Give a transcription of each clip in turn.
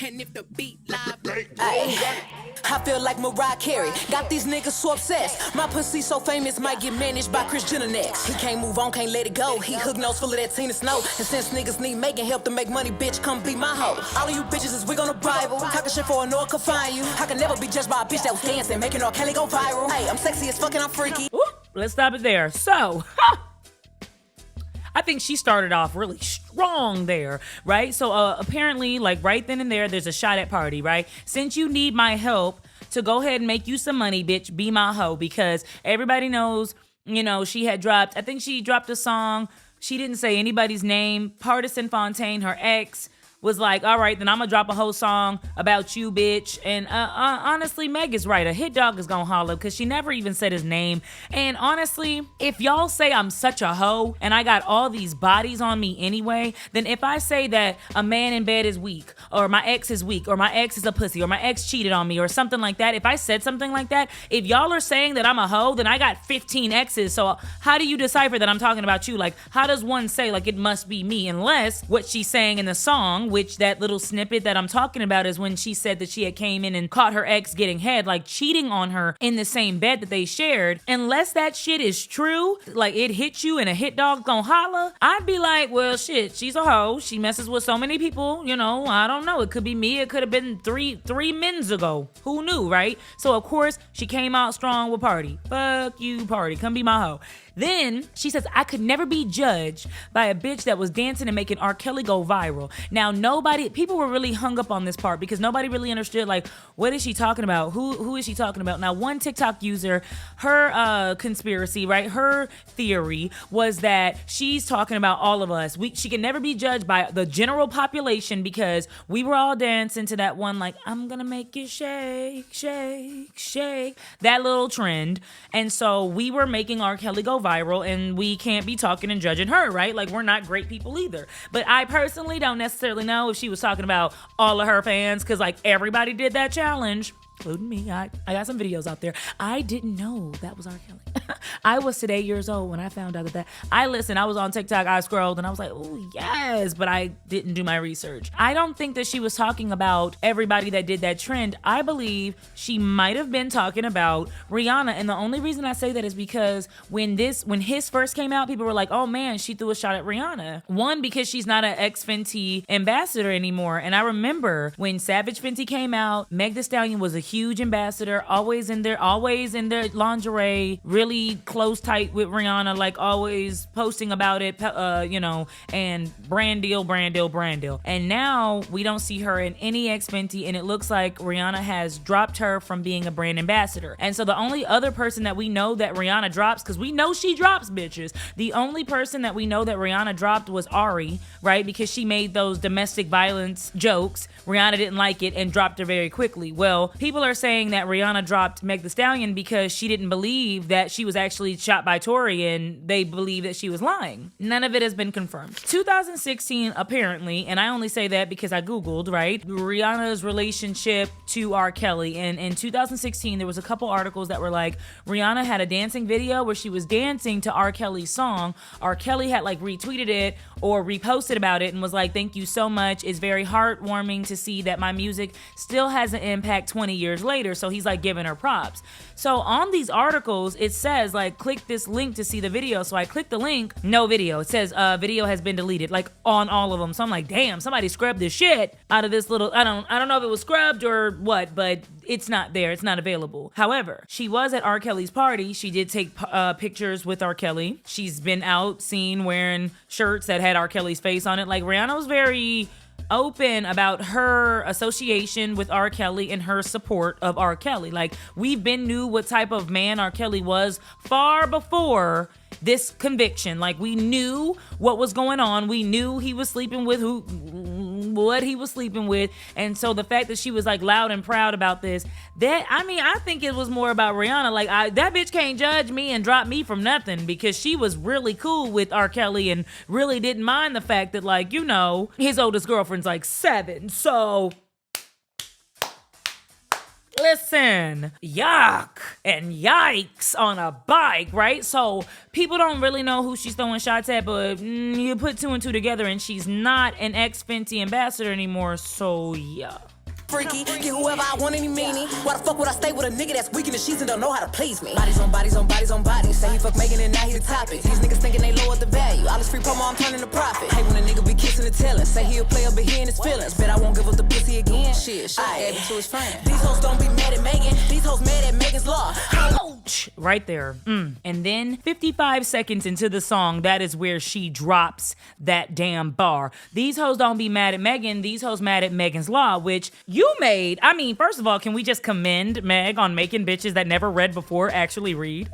And if the beat live, I feel like Mariah Carey. Got these niggas so obsessed. My pussy so famous, might get managed by Kris Jenner next. He can't move on, can't let it go. He hook nose full of that Tina Snow. And since niggas need making help to make money, bitch, come be my hoe. All of you bitches is wig on the Bible. Talking shit for a no one can find you. I can never be judged by a bitch that was dancing, making R. Kelly go viral. Hey, I'm sexy as fuck and I'm freaky. Ooh, let's stop it there. So, I think she started off really strong there, right? So apparently, like right then and there, there's a shot at party, right? Since you need my help to go ahead and make you some money, bitch, be my hoe. Because everybody knows, you know, she had dropped, I think she dropped a song. She didn't say anybody's name. Partisan Fontaine, her ex, was like, all right, then I'm gonna drop a whole song about you, bitch. And honestly, Meg is right. A hit dog is gonna holler because she never even said his name. And honestly, if y'all say I'm such a hoe and I got all these bodies on me anyway, then if I say that a man in bed is weak, or my ex is weak, or my ex is a pussy, or my ex cheated on me, or something like that, if I said something like that, if y'all are saying that I'm a hoe, then I got 15 exes. So how do you decipher that I'm talking about you? Like, how does one say, like, it must be me? Unless what she's saying in the song, which that little snippet that I'm talking about is when she said that she had came in and caught her ex getting head, like cheating on her in the same bed that they shared. Unless that shit is true, like it hit you and a hit dog gonna holler, I'd be like, well, shit, she's a hoe. She messes with so many people, you know, I don't know. It could be me. It could have been three men's ago. Who knew, right? So, of course, she came out strong with Party. Fuck you, Party. Come be my hoe. Then she says, I could never be judged by a bitch that was dancing and making R. Kelly go viral. Now, people were really hung up on this part because nobody really understood, like, what is she talking about? Who is she talking about? Now, one TikTok user, her conspiracy, right? Her theory was that she's talking about all of us. She can never be judged by the general population because we were all dancing to that one, like, I'm gonna make you shake, shake, shake, that little trend. And so we were making R. Kelly go viral, and we can't be talking and judging her, right? Like, we're not great people either. But I personally don't necessarily know if she was talking about all of her fans, because like everybody did that challenge, including me. I got some videos out there. I didn't know that was R. Kelly. I was today years old when I found out that I was on TikTok, I scrolled and I was like, oh yes, but I didn't do my research. I don't think that she was talking about everybody that did that trend. I believe she might have been talking about Rihanna, and the only reason I say that is because when his first came out, people were like, oh man, she threw a shot at Rihanna. One, because she's not an ex-Fenty ambassador anymore, and I remember when Savage Fenty came out, Meg Thee Stallion was a huge ambassador, always in their lingerie, really close tight with Rihanna, like always posting about it, you know, and brand deal. And now we don't see her in any ex-Fenty, and it looks like Rihanna has dropped her from being a brand ambassador. And so the only other person that we know that Rihanna drops, because we know she drops bitches, the only person that we know that Rihanna dropped was Ari, right? Because she made those domestic violence jokes. Rihanna didn't like it and dropped her very quickly. Well, people are saying that Rihanna dropped Meg Thee Stallion because she didn't believe that she was actually shot by Tory, and they believe that she was lying. None of it has been confirmed. 2016, apparently, and I only say that because I Googled, right? Rihanna's relationship to R. Kelly. And in 2016, there was a couple articles that were like, Rihanna had a dancing video where she was dancing to R. Kelly's song. R. Kelly had like retweeted it or reposted about it and was like, thank you so much. It's very heartwarming to see that my music still has an impact 20 years later. So he's like giving her props. So on these articles, it says like, click this link to see the video. So I clicked the link, no video. It says video has been deleted, like on all of them. So I'm like, damn, somebody scrubbed the shit out of this little, I don't know if it was scrubbed or what, but it's not there. It's not available. However, she was at R. Kelly's party. She did take pictures with R. Kelly. She's been out seen wearing shirts that had R. Kelly's face on it. Like, Rihanna was very open about her association with R. Kelly and her support of R. Kelly. Like, we've been knew what type of man R. Kelly was far before this conviction. Like, we knew what was going on. We knew he was sleeping with what he was sleeping with. And so the fact that she was like loud and proud about this, I think it was more about Rihanna. Like, that bitch can't judge me and drop me from nothing, because she was really cool with R. Kelly and really didn't mind the fact that, like, you know, his oldest girlfriend's like 7. So listen, yuck and yikes on a bike, right? So people don't really know who she's throwing shots at, but you put 2 and 2 together and she's not an ex-Fenty ambassador anymore, so yeah. freaky. Get whoever I want, any meanie. Why the fuck would I stay with a nigga that's weak in the sheets and don't know how to please me? Bodies on bodies on bodies on bodies. Say he fuck Megan and now he the topic. These niggas thinking they lowered the value. All this free promo, I'm turning to profit. Hate when a nigga be kissing and telling. Say he'll play up, but he in his feelings. Bet I won't give up the pussy again. Shit, I gave it to his friend. These hoes don't be mad at Megan. These hoes mad at Megan's law. Ouch! Right there. And then 55 seconds into the song, that is where she drops that damn bar. These hoes don't be mad at Megan. These hoes mad at Megan's law, which you made. I mean, first of all, can we just commend Meg on making bitches that never read before actually read?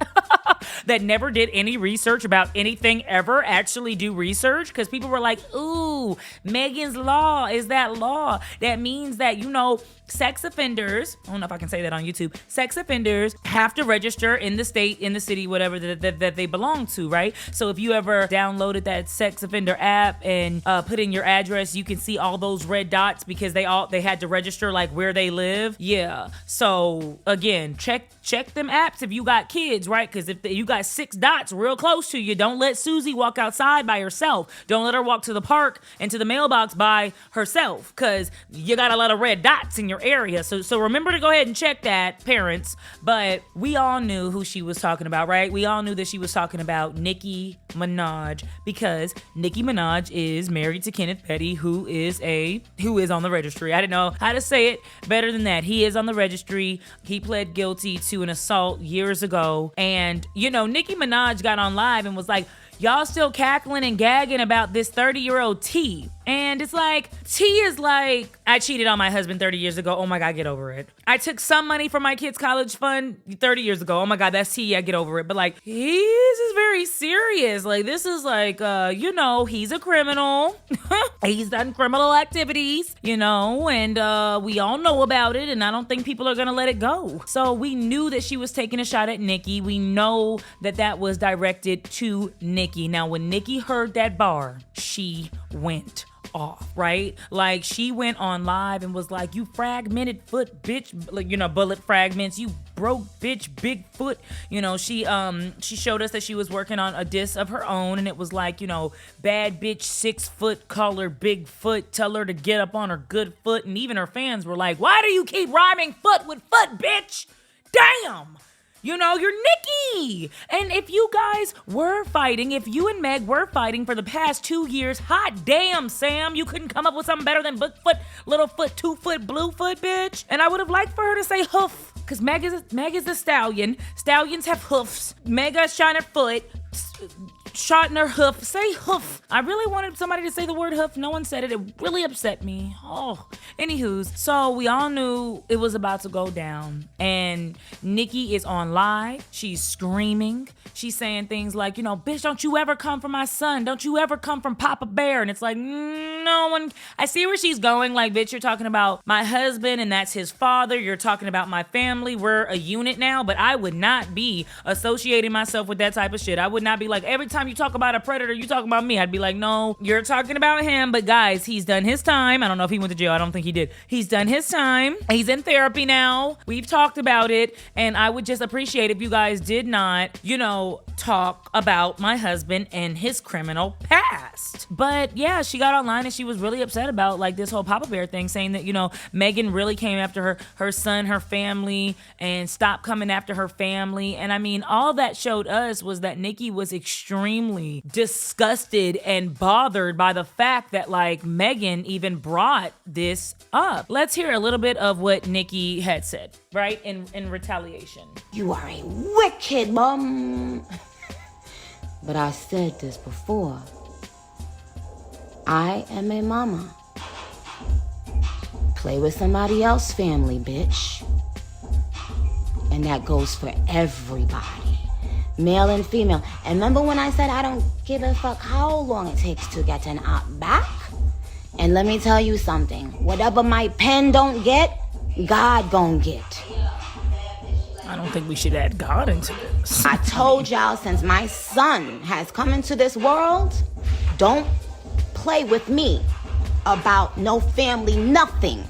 That never did any research about anything ever actually do research? Because people were like, ooh, Megan's law is that law. That means that, you know, sex offenders, I don't know if I can say that on YouTube, sex offenders have to register in the state, in the city, whatever that they belong to, right? So if you ever downloaded that sex offender app and put in your address, you can see all those red dots because they had to register like where they live. Yeah. So again, check them apps if you got kids, right? Because if you got 6 dots real close to you, don't let Susie walk outside by herself. Don't let her walk to the park and to the mailbox by herself, because you got a lot of red dots in your area. So remember to go ahead and check that, parents. But we all knew who she was talking about, right? We all knew that she was talking about Nicki Minaj, because Nicki Minaj is married to Kenneth Petty, who is on the registry. I didn't know how to say it better than that. He is on the registry. He pled guilty to an assault years ago. And, you know, Nicki Minaj got on live and was like, y'all still cackling and gagging about this 30-year-old T. And it's like, T is like, I cheated on my husband 30 years ago. Oh my God, get over it. I took some money from my kid's college fund 30 years ago. Oh my God, that's T. Yeah, get over it. But like, this is very serious. Like, this is like, you know, he's a criminal. He's done criminal activities, you know, and we all know about it. And I don't think people are going to let it go. So we knew that she was taking a shot at Nicki. We know that that was directed to Nicki. Now, when Nicki heard that bar, she went off, right? Like, she went on live and was like, you fragmented foot bitch, like, you know, bullet fragments, you broke bitch, big foot. You know, she showed us that she was working on a diss of her own, and it was like, you know, bad bitch, 6 foot, call her big foot, tell her to get up on her good foot. And even her fans were like, why do you keep rhyming foot with foot, bitch? Damn! You know, you're Nicki. And if you guys were fighting, if you and Meg were fighting for the past 2 years, hot damn, Sam, you couldn't come up with something better than book foot, little foot, 2 foot, blue foot, bitch. And I would have liked for her to say hoof, because Meg is a stallion. Stallions have hoofs. Meg got shot in her foot. Shot in her hoof. Say hoof. I really wanted somebody to say the word hoof. No one said it. It really upset me. Oh, anywho's. So we all knew it was about to go down. And Nicki is on live. She's screaming. She's saying things like, you know, bitch, don't you ever come from my son. Don't you ever come from Papa Bear. And it's like, no one. I see where she's going. Like, bitch, you're talking about my husband and that's his father. You're talking about my family. We're a unit now. But I would not be associating myself with that type of shit. I would not be like, every time you talk about a predator, you talk about me. I'd be like, no, you're talking about him. But guys, he's done his time. I don't know if he went to jail. I don't think he did. He's done his time. He's in therapy now. We've talked about it. And I would just appreciate if you guys did not, you know, talk about my husband and his criminal past. But yeah, she got online and she was really upset about like this whole Papa Bear thing, saying that, you know, Megan really came after her son, her family, and stopped coming after her family. And I mean, all that showed us was that Nicki was extremely disgusted and bothered by the fact that like Megan even brought this up. Let's hear a little bit of what Nicki had said, right? In retaliation. You are a wicked bum. But I said this before. I am a mama. Play with somebody else's family, bitch. And that goes for everybody. Male and female. And remember when I said I don't give a fuck how long it takes to get an op back? And let me tell you something. Whatever my pen don't get, God gon' get. I don't think we should add God into this. I told y'all since my son has come into this world, don't play with me about no family, nothing.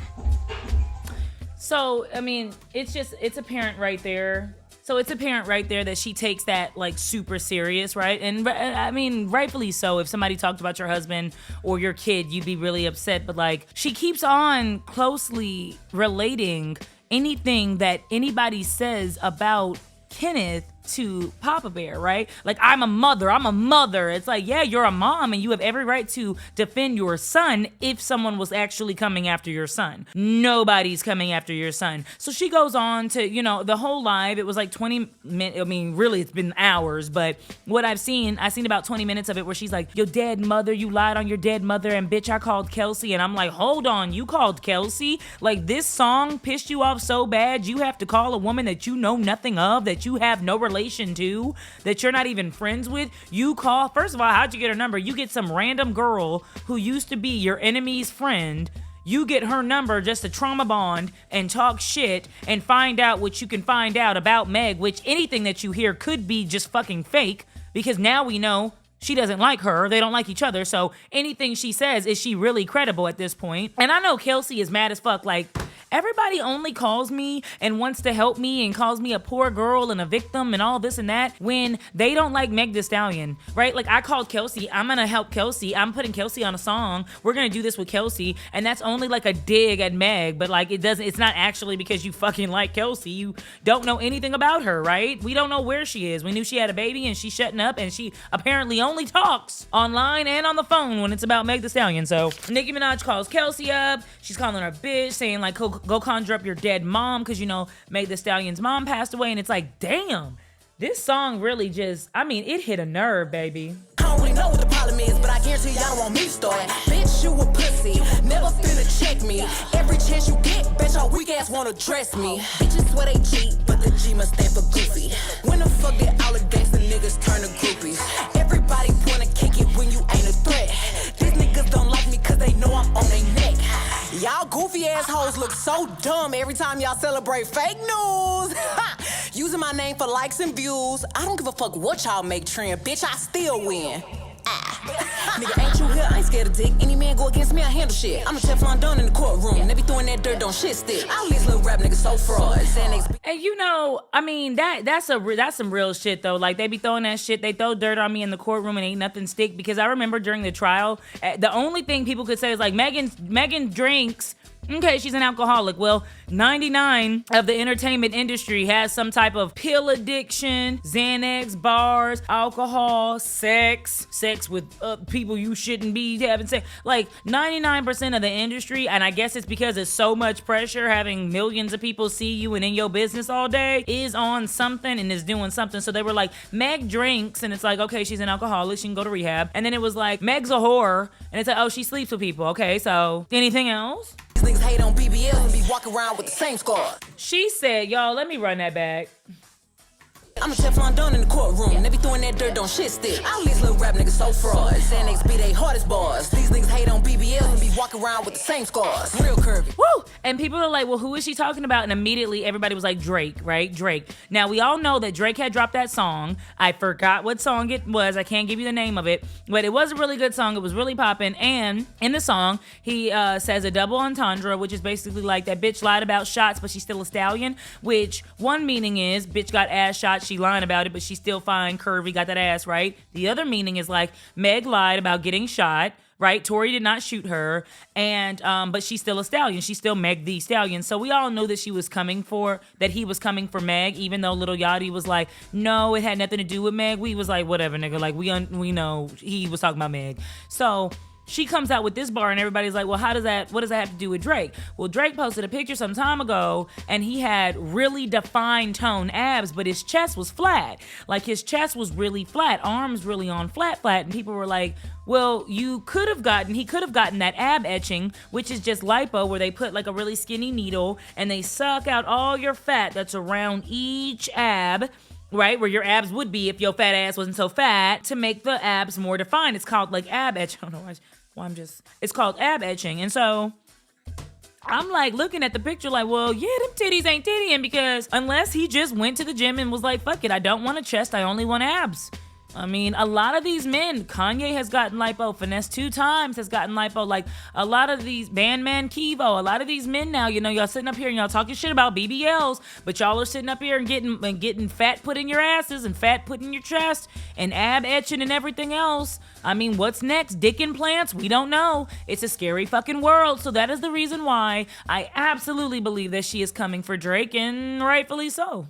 So, I mean, it's apparent right there So it's apparent right there that she takes that like super serious, right? And I mean, rightfully so. If somebody talked about your husband or your kid, you'd be really upset. But like, she keeps on closely relating anything that anybody says about Kenneth to Papa Bear, right? Like, I'm a mother. It's like, yeah, you're a mom and you have every right to defend your son if someone was actually coming after your son. Nobody's coming after your son. So she goes on to, you know, the whole live, it was like 20 minutes. I mean, really, it's been hours, but what I've seen about 20 minutes of it where she's like, your dead mother, you lied on your dead mother, and bitch, I called Kelsey. And I'm like, hold on, you called Kelsey? Like, this song pissed you off so bad you have to call a woman that you know nothing of, that you have no relation to, that you're not even friends with. You call, first of all, how'd you get her number? You get some random girl who used to be your enemy's friend. You get her number just to trauma bond and talk shit and find out what you can find out about Meg, which anything that you hear could be just fucking fake, because now we know she doesn't like her. They don't like each other. So anything she says, is she really credible at this point? And I know Kelsey is mad as fuck. Like, everybody only calls me and wants to help me and calls me a poor girl and a victim and all this and that when they don't like Meg Thee Stallion, right? Like, I called Kelsey. I'm gonna help Kelsey. I'm putting Kelsey on a song. We're gonna do this with Kelsey. And that's only like a dig at Meg, but like, it's not actually because you fucking like Kelsey. You don't know anything about her, right? We don't know where she is. We knew she had a baby and she's shutting up, and she apparently only talks online and on the phone when it's about Meg Thee Stallion. So Nicki Minaj calls Kelsey up. She's calling her bitch, saying like, go conjure up your dead mom, because you know Meg Thee Stallion's mom passed away. And it's like, damn, this song really just, I mean, it hit a nerve, baby. I don't really know what the problem is, but I guarantee y'all don't want me to start. Bitch, you a pussy, never finna check me. Every chance you get, bet your weak ass wanna dress me. Bitches swear they cheat, but the G must stand for goofy. When the fuck did all the gangsta niggas turn to groupies? Everybody wanna kick it when you ain't a threat. These niggas don't like me cause they know I'm on their neck. Y'all goofy assholes look so dumb every time y'all celebrate fake news. Using my name for likes and views. I don't give a fuck what y'all make trend, bitch, I still win. Nigga, ain't you here? I ain't scared of dick. Any man go against me, I handle shit. I'm a Teflon Don in the courtroom. They be throwing that dirt, don't shit stick. All these little rap niggas so fraud. And you know, I mean, that's some real shit though. Like, they be throwing that shit. They throw dirt on me in the courtroom and ain't nothing stick. Because I remember during the trial, the only thing people could say is like, Megan drinks. Okay, she's an alcoholic. Well, 99 of the entertainment industry has some type of pill addiction, Xanax, bars, alcohol, sex with people you shouldn't be having sex. Like, 99% of the industry, and I guess it's because it's so much pressure having millions of people see you and in your business all day, is on something and is doing something. So they were like, Meg drinks, and it's like, okay, she's an alcoholic, she can go to rehab. And then it was like, Meg's a whore, and it's like, oh, she sleeps with people. Okay, so anything else? Niggas hate on BBL and be walking around with the same scar. She said, y'all, let me run that back. I'm a Teflon Don in the courtroom. They be throwing that dirt, don't shit stick. All these little rap niggas so fraud. Xanax be they hardest bars. These niggas hate on BBL and be walking around with the same scars. Real curvy. Woo! And people are like, well, who is she talking about? And immediately everybody was like, Drake, right? Drake. Now, we all know that Drake had dropped that song. I forgot what song it was. I can't give you the name of it. But it was a really good song. It was really popping. And in the song, he says a double entendre, which is basically like that bitch lied about shots, but she's still a stallion. Which one meaning is, bitch got ass shots. She lying about it, but she's still fine, curvy, got that ass, right? The other meaning is like, Meg lied about getting shot, right? Tory did not shoot her, and but she's still a stallion. She's still Meg Thee Stallion. So we all know that he was coming for Meg, even though Lil Yachty was like, no, it had nothing to do with Meg. We was like, whatever, nigga. Like, we know he was talking about Meg. So she comes out with this bar and everybody's like, well, what does that have to do with Drake? Well, Drake posted a picture some time ago and he had really defined toned abs, but his chest was flat. Like, his chest was really flat, arms really on flat. And people were like, well, he could have gotten that ab etching, which is just lipo, where they put like a really skinny needle and they suck out all your fat that's around each ab, right, where your abs would be if your fat ass wasn't so fat, to make the abs more defined. It's called like ab etching. I don't know why it's called ab etching. And so I'm like looking at the picture like, well, yeah, them titties ain't tittying, because unless he just went to the gym and was like, fuck it, I don't want a chest, I only want abs. I mean, a lot of these men, Kanye has gotten lipo, Finesse 2 times has gotten lipo, like a lot of these, Bandman Kivo, a lot of these men now, you know, y'all sitting up here and y'all talking shit about BBLs, but y'all are sitting up here and getting fat put in your asses and fat put in your chest and ab etching and everything else. I mean, what's next? Dick implants? We don't know. It's a scary fucking world. So that is the reason why I absolutely believe that she is coming for Drake, and rightfully so.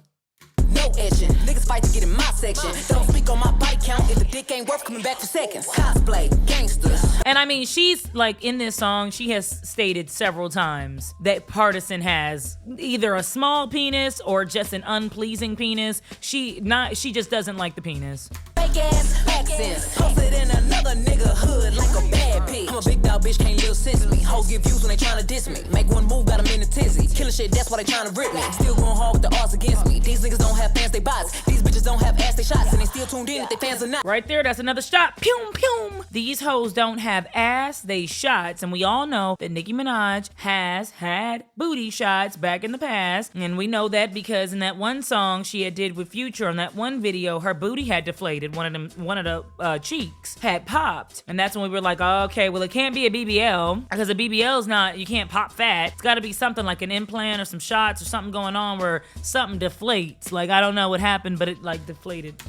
No etching. Niggas fight to get in my section. Don't speak on my body count if the dick ain't worth coming back for seconds. Cosplay, gangsters. And I mean, she's like, in this song, she has stated several times that Partisan has either a small penis or just an unpleasing penis. She just doesn't like the penis. Fake ass accents. Posted in another nigga hood like a bad bitch. I'm a big dog bitch, can't live since me. Hoes get views when they tryna diss me. Make one move, got 'em in the tizzy. Killing shit, that's why they tryna rip me. Still going hard with the odds against me. These niggas don't have fans, they bots. These bitches don't have ass, they shots. And they still tuned in if they fans or not. Right there, that's another shot. Pew, pew. These hoes don't have ass, they shots. And we all know that Nicki Minaj has had booty shots back in the past. And we know that because in that one song she had did with Future, on that one video, her booty had deflated. One of the cheeks had popped. And that's when we were like, oh, okay, well, it can't be a BBL, because a BBL is not, you can't pop fat. It's got to be something like an implant or some shots or something going on where something deflates. Like, I don't know what happened, but it like deflated.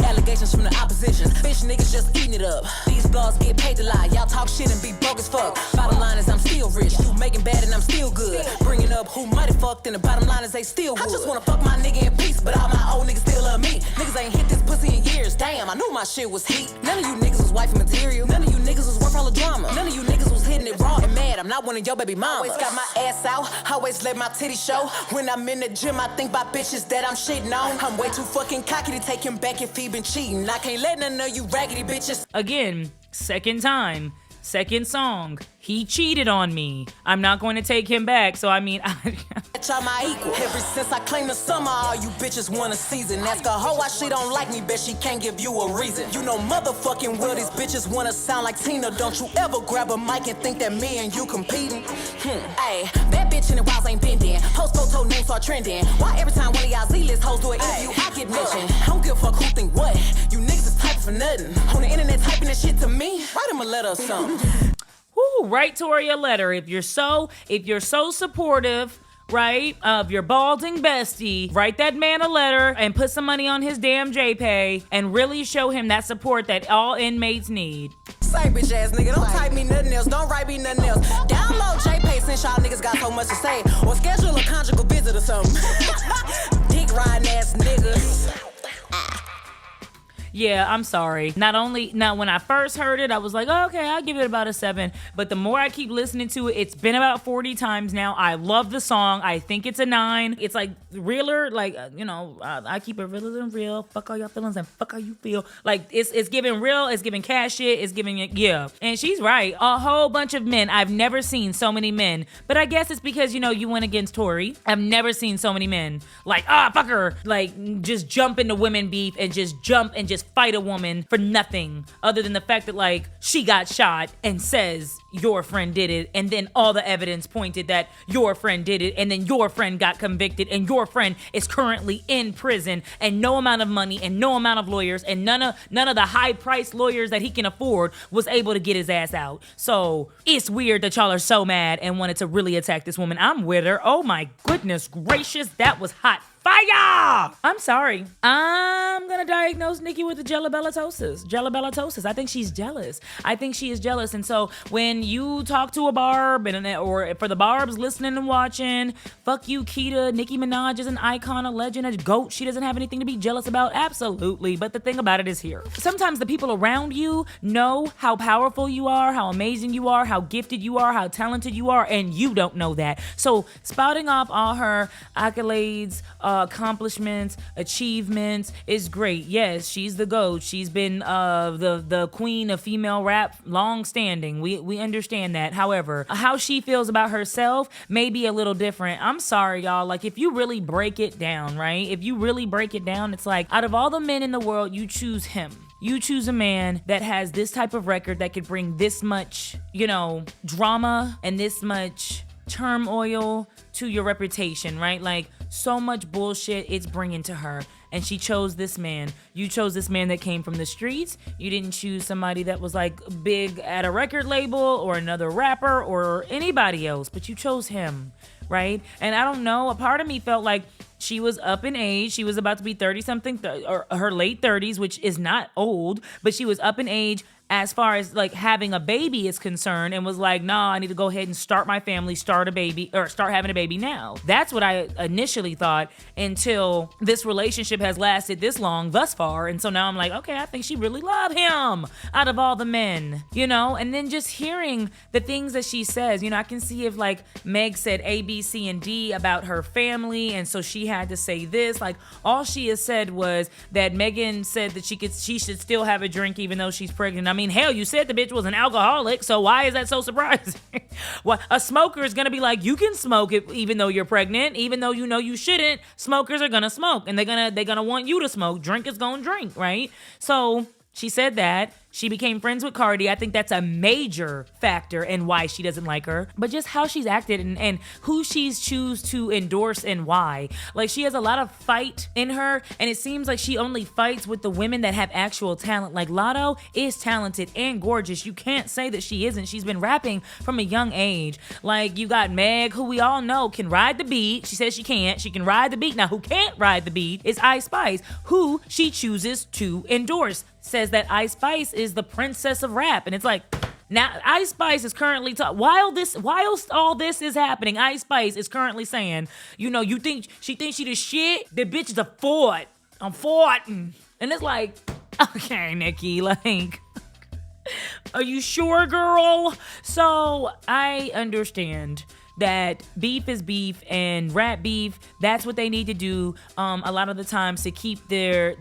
Allegations from the opposition. Bitch niggas just eating it up. These blogs get paid to lie. Y'all talk shit and be broke as fuck. Bottom line is I'm still rich. You making bad and I'm still good. Bringing up who might have fucked and the bottom line is they still would. I just wanna fuck my nigga in peace, but all my old niggas still love me. Niggas ain't hit this pussy in years. Damn, I knew my shit was heat. None of you niggas was wifey material. None of you niggas was worth all the drama. None of you niggas was hitting it raw and mad. I'm not one of your baby mamas. Always got my ass out. Always let my titty show. When I'm in the gym, I think about bitches that I'm shitting on. I'm way too fucking cocky to take him back if he been cheating. I can't let none of you raggedy bitches. Again, second time, second song. He cheated on me. I'm not going to take him back. So I mean, Y'all my equal. Ever since I claimed the summer, all you bitches want a season. Ask a hoe why she don't like me, bet she can't give you a reason. You know motherfucking well these bitches wanna sound like Tina. Don't you ever grab a mic and think that me and you competing. Hey, bad bitch in the wilds ain't bending. Post photo names start trending. Why every time one of y'all Z-list hoes do an interview, I get mentioned? I don't give a fuck who think what. You niggas is typing for nothing. On the internet typing that shit to me. Write him a letter or something. whoo, write Tori a letter. If you're so supportive, right, of your balding bestie, write that man a letter and put some money on his damn JPay and really show him that support that all inmates need. Same bitch ass nigga, don't type me nothing else, don't write me nothing else. Download JPay since y'all niggas got so much to say, or schedule a conjugal visit or something. Dick riding ass niggas. Yeah, I'm sorry. Now when I first heard it, I was like, oh, okay, I'll give it about a 7. But the more I keep listening to it, it's been about 40 times now. I love the song. I think it's a 9. It's like realer, like, I keep it realer than real. Fuck all your feelings and fuck how you feel. Like, it's giving real, it's giving cash shit, it's giving, yeah. And she's right. A whole bunch of men. I've never seen so many men. But I guess it's because, you went against Tori. I've never seen so many men. Like, fuck her. Like, just jump into women beef and just fight a woman for nothing other than the fact that, like, she got shot and says your friend did it, and then all the evidence pointed that your friend did it, and then your friend got convicted, and your friend is currently in prison, and no amount of money and no amount of lawyers and none of the high-priced lawyers that he can afford was able to get his ass out. So it's weird that y'all are so mad and wanted to really attack this woman. I'm with her. Oh my goodness gracious, that was hot fire! I'm sorry. I'm gonna diagnose Nicki with the jelabellatosis. I think she's jealous. I think she is jealous. And so when you talk to a barb, or for the barbs listening and watching, fuck you, Keita. Nicki Minaj is an icon, a legend, a goat. She doesn't have anything to be jealous about. Absolutely. But the thing about it is here. Sometimes the people around you know how powerful you are, how amazing you are, how gifted you are, how talented you are, and you don't know that. So spouting off all her accolades, accomplishments, achievements is great. Yes, she's the GOAT. She's been the queen of female rap long standing. We understand that. However, how she feels about herself may be a little different. I'm sorry, y'all. Like, if you really break it down, right? If you really break it down, it's like, out of all the men in the world, you choose him. You choose a man that has this type of record that could bring this much, drama and this much turmoil to your reputation, right? Like, so much bullshit it's bringing to her. And she chose this man. You chose this man that came from the streets. You didn't choose somebody that was like big at a record label or another rapper or anybody else, but you chose him, right? And I don't know, a part of me felt like she was up in age. She was about to be 30-something, or her late 30s, which is not old, but she was up in age as far as like having a baby is concerned, and was like, nah, I need to go ahead and start my family, start having a baby now. That's what I initially thought, until this relationship has lasted this long thus far. And so now I'm like, okay, I think she really loved him out of all the men, you know? And then just hearing the things that she says, you know, I can see if like Meg said A, B, C, and D about her family, and so she had to say this. Like, all she has said was that Megan said that she should still have a drink even though she's pregnant. I mean, hell, you said the bitch was an alcoholic, so why is that so surprising? Well, a smoker is gonna be like, you can smoke it even though you're pregnant, even though you know you shouldn't. Smokers are gonna smoke, and they're gonna want you to smoke. Drink is gonna drink, right? So she said that. She became friends with Cardi. I think that's a major factor in why she doesn't like her. But just how she's acted and who she's choose to endorse and why. Like, she has a lot of fight in her, and it seems like she only fights with the women that have actual talent. Like, Lotto is talented and gorgeous. You can't say that she isn't. She's been rapping from a young age. Like, you got Meg, who we all know can ride the beat. She says she can't. She can ride the beat. Now, who can't ride the beat is Ice Spice, who she chooses to endorse. Says that Ice Spice is the princess of rap. And it's like, now Ice Spice is currently whilst all this is happening, Ice Spice is currently saying, you know, she thinks she the shit? The bitch is a fort. I'm forting. And it's like, okay, Nicki, like, are you sure, girl? So I understand that beef is beef, and rap beef, that's what they need to do a lot of the times to keep their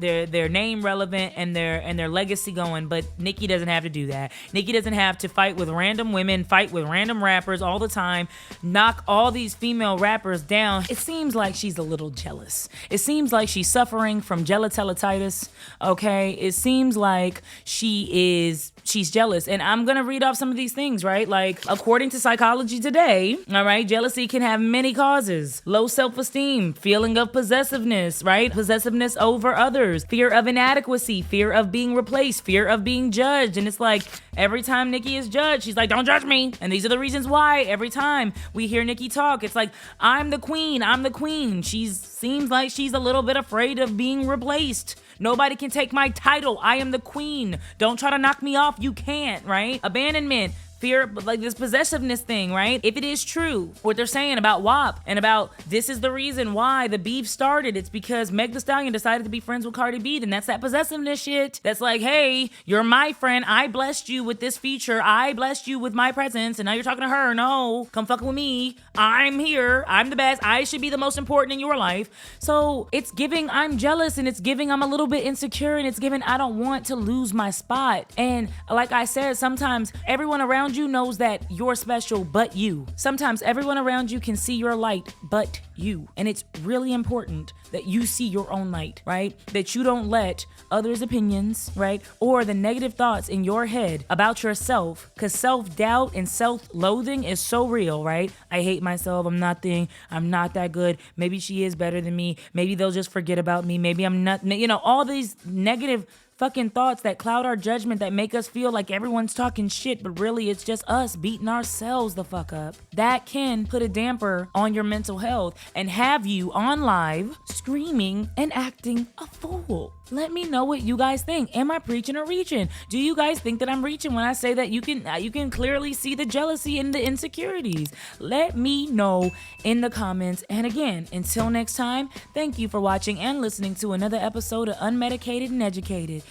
name relevant and their legacy going. But Nicki doesn't have to do that. Nicki doesn't have to fight with random women, fight with random rappers all the time, knock all these female rappers down. It seems like she's a little jealous. It seems like she's suffering from gelatitis, okay? It seems like she's jealous. And I'm gonna read off some of these things, right? Like, according to Psychology Today, all right, jealousy can have many causes. Low self-esteem, feeling of possessiveness, right? Possessiveness over others, fear of inadequacy, fear of being replaced, fear of being judged. And it's like, every time Nicki is judged, she's like, don't judge me. And these are the reasons why. Every time we hear Nicki talk, it's like, I'm the queen, I'm the queen. Seems like she's a little bit afraid of being replaced. Nobody can take my title. I am the queen. Don't try to knock me off. You can't, right? Abandonment. Fear, like this possessiveness thing, right? If it is true, what they're saying about WAP and about this is the reason why the beef started, it's because Meg Thee Stallion decided to be friends with Cardi B, and that's that possessiveness shit. That's like, hey, you're my friend. I blessed you with this feature. I blessed you with my presence, and now you're talking to her. No, come fucking with me. I'm here. I'm the best. I should be the most important in your life. So it's giving I'm jealous, and it's giving I'm a little bit insecure, and it's giving I don't want to lose my spot. And like I said, sometimes everyone around you knows that you're special but you. Sometimes everyone around you can see your light but you. And it's really important that you see your own light, right? That you don't let others' opinions, right? Or the negative thoughts in your head about yourself, because self-doubt and self-loathing is so real, right? I hate myself. I'm nothing. I'm not that good. Maybe she is better than me. Maybe they'll just forget about me. Maybe I'm not, you know, all these negative fucking thoughts that cloud our judgment, that make us feel like everyone's talking shit, but really it's just us beating ourselves the fuck up. That can put a damper on your mental health and have you on live screaming and acting a fool. Let me know what you guys think. Am I preaching or reaching? Do you guys think that I'm reaching when I say that you can clearly see the jealousy and the insecurities? Let me know in the comments. And again, until next time, thank you for watching and listening to another episode of Unmedicated and Educated.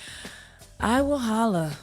I will holla.